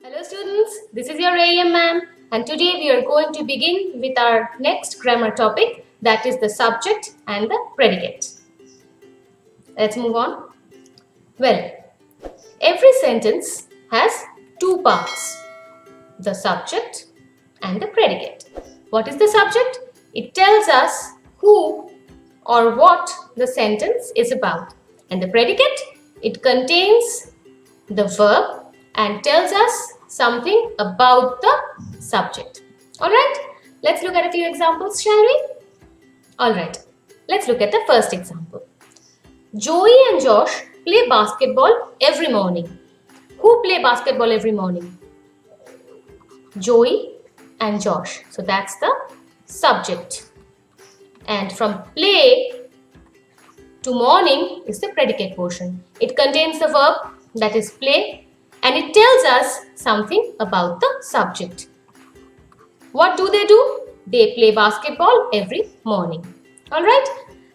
Hello students, this is your AM ma'am and today we are going to begin with our next grammar topic, that is the subject and the predicate. Let's move on. Well, every sentence has two parts, the subject and the predicate. What is the subject? It tells us who or what the sentence is about, and the predicate, it contains the verb and tells us something about the subject. Alright, let's look at a few examples, shall we? Alright, let's look at the first example. Joey and Josh play basketball every morning. Who play basketball every morning? Joey and Josh. So that's the subject. And from play to morning is the predicate portion. It contains the verb, that is play, and it tells us something about the subject. What do? They play basketball every morning. Alright,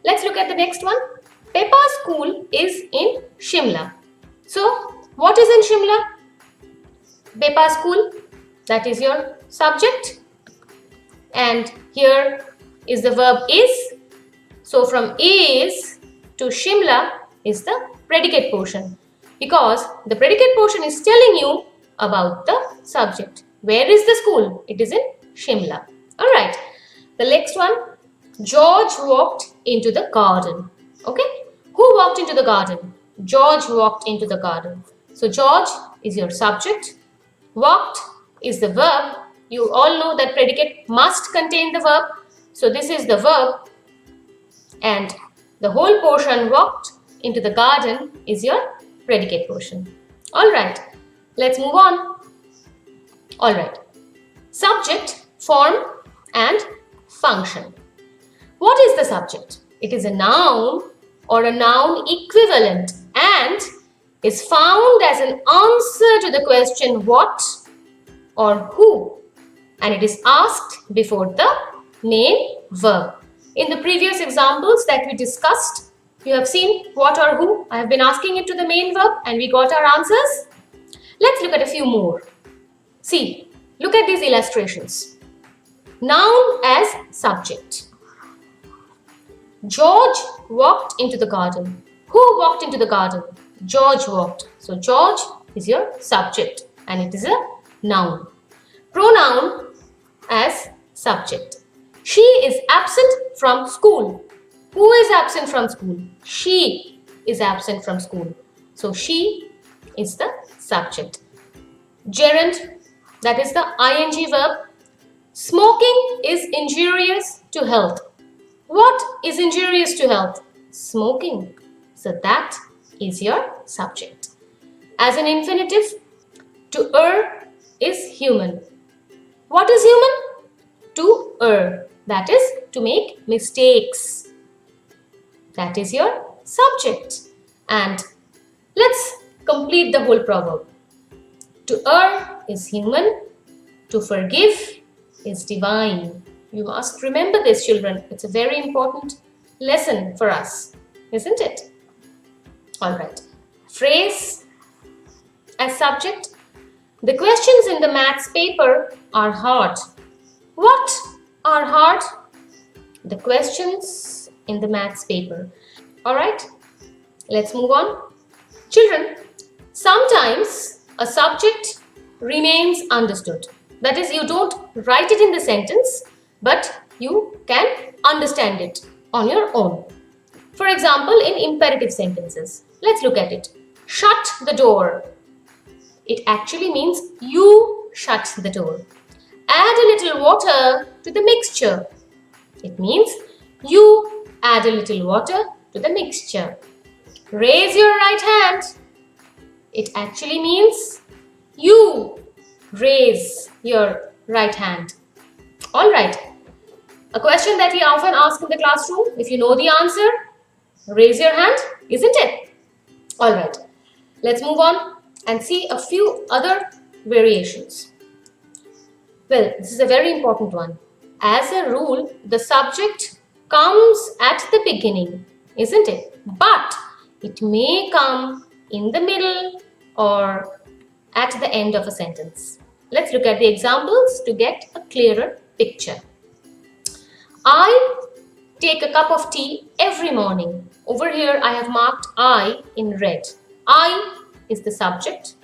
let's look at the next one. Peppa's school is in Shimla. So, what is in Shimla? Peppa's school, that is your subject. And here is the verb is. So, from is to Shimla is the predicate portion, because the predicate portion is telling you about the subject. Where is the school? It is in Shimla. Alright, the next one. George walked into the garden. Okay, who walked into the garden? George walked into the garden. So George is your subject. Walked is the verb. You all know that predicate must contain the verb. So this is the verb, and the whole portion walked into the garden is your predicate portion. Alright, let's move on. Alright, subject, form and function. What is the subject? It is a noun or a noun equivalent and is found as an answer to the question what or who, and it is asked before the main verb. In the previous examples that we discussed, you have seen what or who. I have been asking it to the main verb and we got our answers. Let's look at a few more. See, look at these illustrations. Noun as subject. George walked into the garden. Who walked into the garden? George walked. So George is your subject and it is a noun. Pronoun as subject. She is absent from school. Who is absent from school? She is absent from school. So she is the subject. Gerund, that is the ing verb. Smoking is injurious to health. What is injurious to health? Smoking. So that is your subject. As an infinitive, to err is human. What is human? To err. That is to make mistakes. That is your subject. And let's complete the whole proverb. To err is human. To forgive is divine. You must remember this, children. It's a very important lesson for us, isn't it? Alright. Phrase as subject. The questions in the maths paper are hard. What are hard? The questions in the maths paper. Alright, let's move on. Children, sometimes a subject remains understood. That is, you don't write it in the sentence, but you can understand it on your own. For example, in imperative sentences, let's look at it. Shut the door. It actually means you shut the door. Add a little water to the mixture. It means you add a little water to the mixture. Raise your right hand. It actually means you raise your right hand. Alright. A question that we often ask in the classroom, if you know the answer, raise your hand, isn't it? Alright. Let's move on and see a few other variations. Well, this is a very important one. As a rule, the subject comes at the beginning, isn't it? But it may come in the middle or at the end of a sentence. Let's look at the examples to get a clearer picture. I take a cup of tea every morning. Over here I have marked I in red. I is the subject.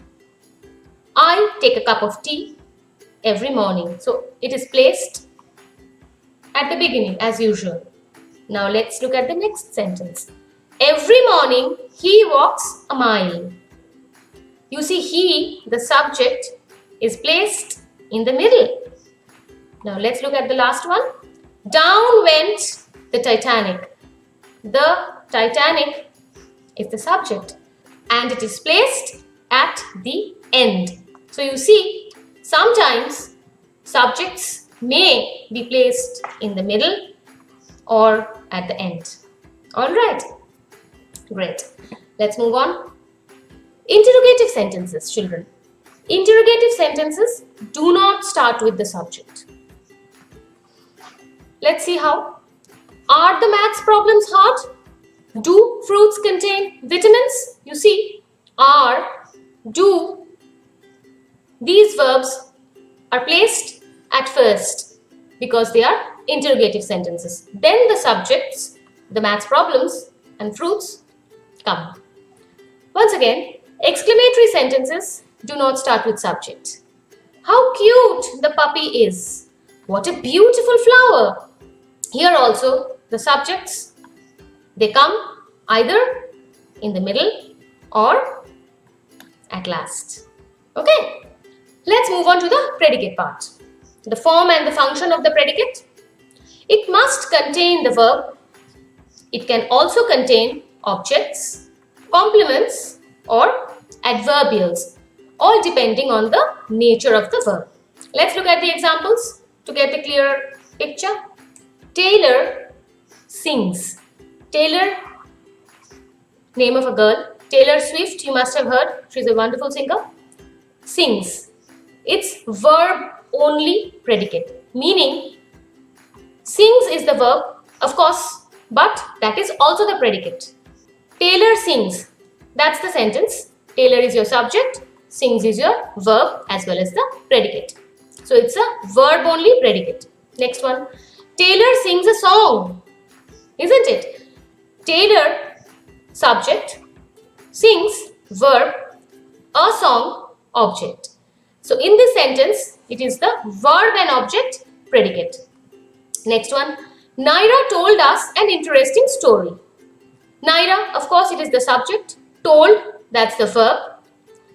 I take a cup of tea every morning. So it is placed at the beginning as usual. Now let's look at the next sentence. Every morning he walks a mile. You see, he, the subject, is placed in the middle. Now let's look at the last one. Down went the Titanic. The Titanic is the subject and it is placed at the end. So you see, sometimes subjects may be placed in the middle or at the end. Alright, great. Let's move on. Interrogative sentences, children. Interrogative sentences do not start with the subject. Let's see how. Are the maths problems hard? Do fruits contain vitamins? You see, are, do, these verbs are placed at first because they are interrogative sentences. Then the subjects, the maths problems and fruits come. Once again, exclamatory sentences do not start with subject. How cute the puppy is. What a beautiful flower. Here also the subjects, they come either in the middle or at last. Okay, let's move on to the predicate part. The form and the function of the predicate. It must contain the verb. It can also contain objects, complements or adverbials, all depending on the nature of the verb. Let's look at the examples to get a clear picture. Taylor sings. Taylor, name of a girl. Taylor Swift, you must have heard. She's a wonderful singer. Sings. It's verb only predicate. Meaning, sings is the verb, of course, but that is also the predicate. Taylor sings. That's the sentence. Taylor is your subject. Sings is your verb as well as the predicate. So it's a verb only predicate. Next one. Taylor sings a song, isn't it? Taylor, subject, sings, verb, a song, object. So in this sentence, it is the verb and object predicate. Next one. Naira told us an interesting story. Naira, of course, it is the subject. Told, that's the verb.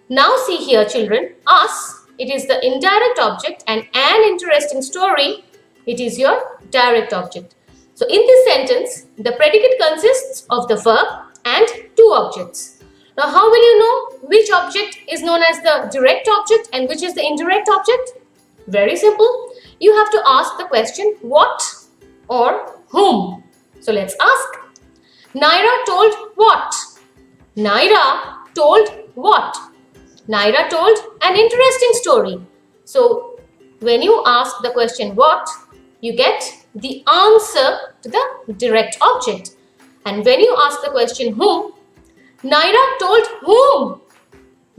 Now see here, children, us, it is the indirect object, and an interesting story, it is your direct object. So in this sentence, the predicate consists of the verb and two objects. Now how will you know which object is known as the direct object and which is the indirect object? Very simple. You have to ask the question what or whom. So let's ask. Naira told what? Naira told what? Naira told an interesting story. So when you ask the question what, you get the answer to the direct object. And when you ask the question whom, Naira told whom?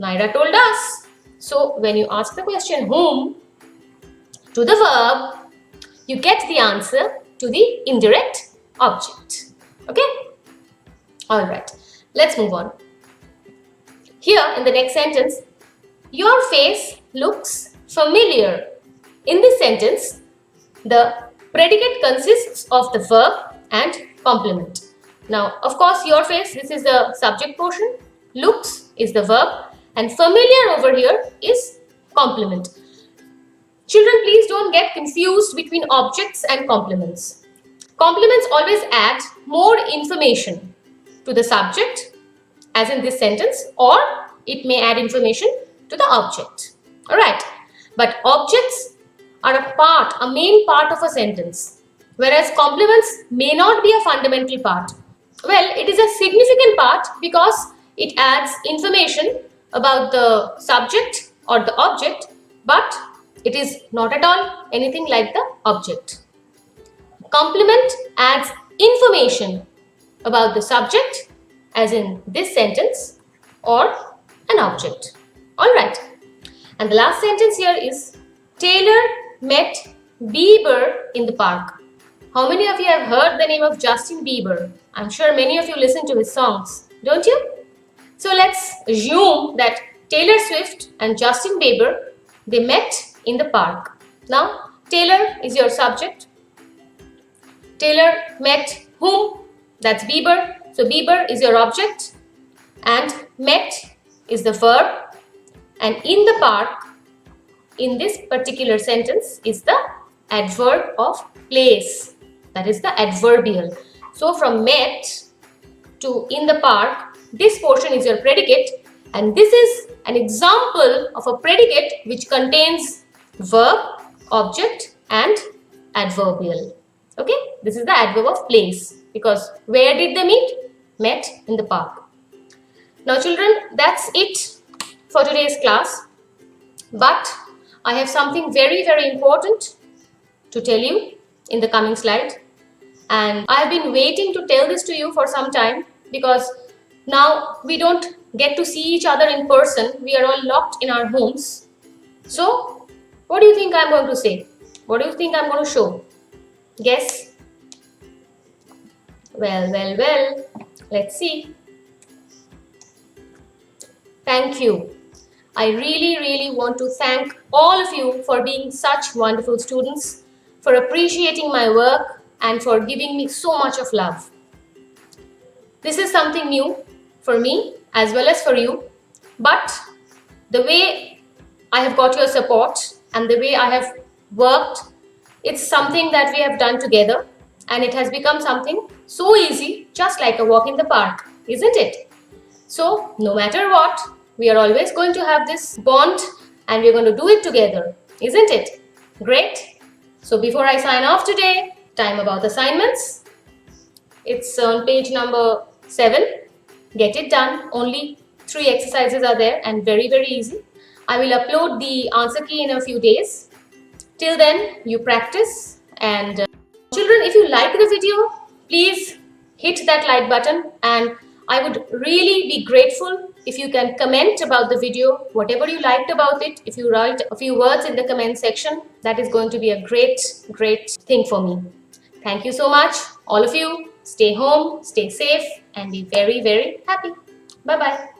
Naira told us. So when you ask the question whom to the verb, you get the answer to the indirect object. Okay? Alright, let's move on. Here in the next sentence, your face looks familiar. In this sentence, the predicate consists of the verb and complement. Now, of course, your face, this is the subject portion, looks is the verb, and familiar over here is complement. Children, please don't get confused between objects and complements. Complements always add more information to the subject, as in this sentence, or it may add information to the object. Alright, but objects are a main part of a sentence, whereas complements may not be a fundamental part. Well, it is a significant part because it adds information about the subject or the object, but it is not at all anything like the object. Complement adds information about the subject, as in this sentence, or an object. Alright, And the last sentence here is Taylor met Bieber in the park. How many of you have heard the name of Justin Bieber? I'm sure many of you listen to his songs, don't you? So let's assume that Taylor Swift and Justin Bieber, they met in the park. Now, Taylor is your subject. Taylor met whom? That's Bieber. So Bieber is your object and met is the verb. And in the park, in this particular sentence, is the adverb of place. That is the adverbial. So from met to in the park, this portion is your predicate, and this is an example of a predicate which contains verb, object and adverbial. Okay, this is the adverb of place, because where did they meet? Met in the park. Now children, that's it for today's class, but I have something very important to tell you in the coming slide, and I have been waiting to tell this to you for some time, because now we don't get to see each other in person. We are all locked in our homes. So what do you think I'm going to say? What do you think I'm going to show? Guess? Well, let's see. Thank you. I really want to thank all of you for being such wonderful students, for appreciating my work and for giving me so much of love. This is something new for me as well as for you, but the way I have got your support and the way I have worked, it's something that we have done together, and it has become something so easy, just like a walk in the park, isn't it? So no matter what, we are always going to have this bond and we're going to do it together, isn't it? Great. So before I sign off today, time about assignments. It's on page number 7. Get it done. Only 3 exercises are there and very easy. I will upload the answer key in a few days. Till then, you practice, and children, if you like the video, please hit that like button, and I would really be grateful if you can comment about the video, whatever you liked about it. If you write a few words in the comment section, that is going to be a great thing for me. Thank you so much, all of you. Stay home, stay safe, and be very happy. Bye-bye.